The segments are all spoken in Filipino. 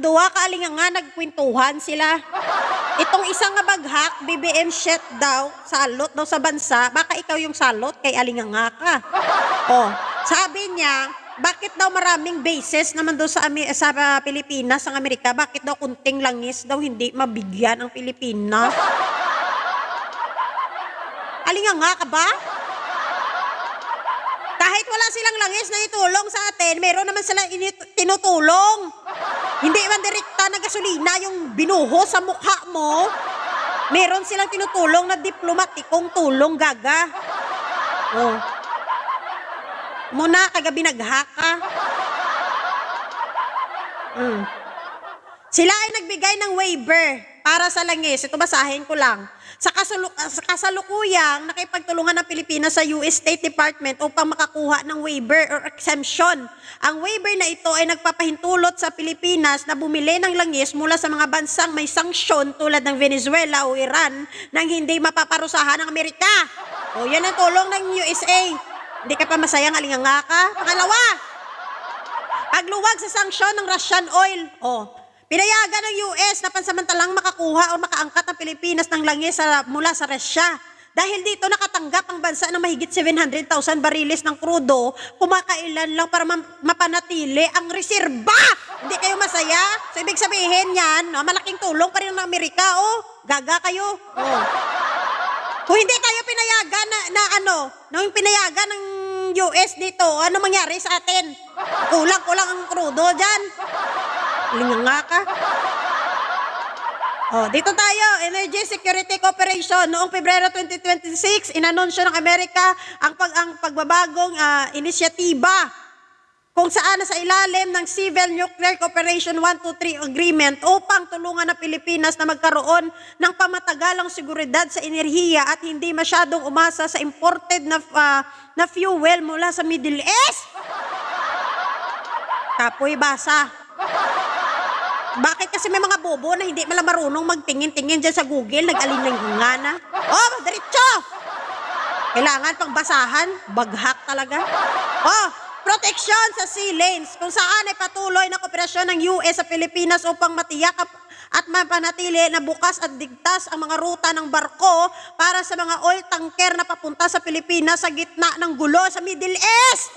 duwa kaalinga nga nagkwentuhan sila. Itong isang nga baghak, BBM shit daw, salot daw sa bansa, baka ikaw yung salot kay alinga nga ka. Oh, sabi niya, bakit daw maraming bases naman daw sa Pilipinas, ang Amerika, bakit daw kunting langis daw hindi mabigyan ang Pilipinas? Alinga nga ka ba? Kahit wala silang langis na itulong sa atin, meron naman silang tinutulong. Hindi man direkta na gasolina yung binuho sa mukha mo. Meron silang tinutulong na diplomatikong tulong, gaga. Oh. Muna kagabi naghaka. Sila ay nagbigay ng waiver para sa langis. Ito basahin ko lang. Sa kasalukuyang nakipagtulungan ng Pilipinas sa US State Department upang makakuha ng waiver or exemption. Ang waiver na ito ay nagpapahintulot sa Pilipinas na bumili ng langis mula sa mga bansang may sanksyon tulad ng Venezuela o Iran nang hindi mapaparusahan ng Amerika. O yan ang tulong ng USA. Hindi ka pa masayang alinganga ka? Pangalawa, pagluwag sa sanksyon ng Russian oil. Pinayagan ng US na pansamantalang makakuha o makaangkat ang Pilipinas ng langis mula sa Russia. Dahil dito nakatanggap ang bansa ng mahigit 700,000 bariles ng krudo, kumakailan lang para mapanatili ang reserba. Hindi kayo masaya? So ibig sabihin yan, malaking tulong pa rin ng Amerika. Gaga kayo. Kung hindi kayo pinayagan nung pinayagan ng US dito, ano mangyari sa atin? Kulang-kulang ang krudo dyan. Linganga ka. Dito tayo, Energy Security Cooperation. Noong Pebrero 2026, inanunsyo ng Amerika ang pagbabagong inisyatiba kung saan sa ilalim ng Civil Nuclear Cooperation 123 Agreement upang tulungan ang Pilipinas na magkaroon ng pamatagalang seguridad sa enerhiya at hindi masyadong umasa sa imported na fuel mula sa Middle East. Kapoy basa. Bakit kasi may mga bobo na hindi malang marunong magtingin-tingin dyan sa Google, nag-alinang na? Diretso! Kailangan pang basahan, baghak talaga. Protection sa sea lanes, kung saan ay patuloy na kooperasyon ng US sa Pilipinas upang matiyak at mapanatili na bukas at ligtas ang mga ruta ng barko para sa mga oil tanker na papunta sa Pilipinas sa gitna ng gulo sa Middle East.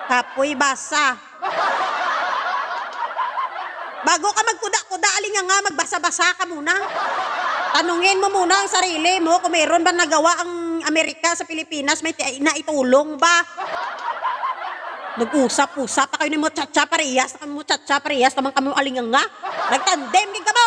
Kapoy basa. Bago ka magkuda-kuda, alinga nga, magbasa-basa ka muna. Tanungin mo muna ang sarili mo kung mayroon ba nagawa ang Amerika sa Pilipinas, may naitulong ba? Nag-usap-usap pa kayo ni mo tsatsa parehas, naman kami alinga nga. Nagtandem ka mo.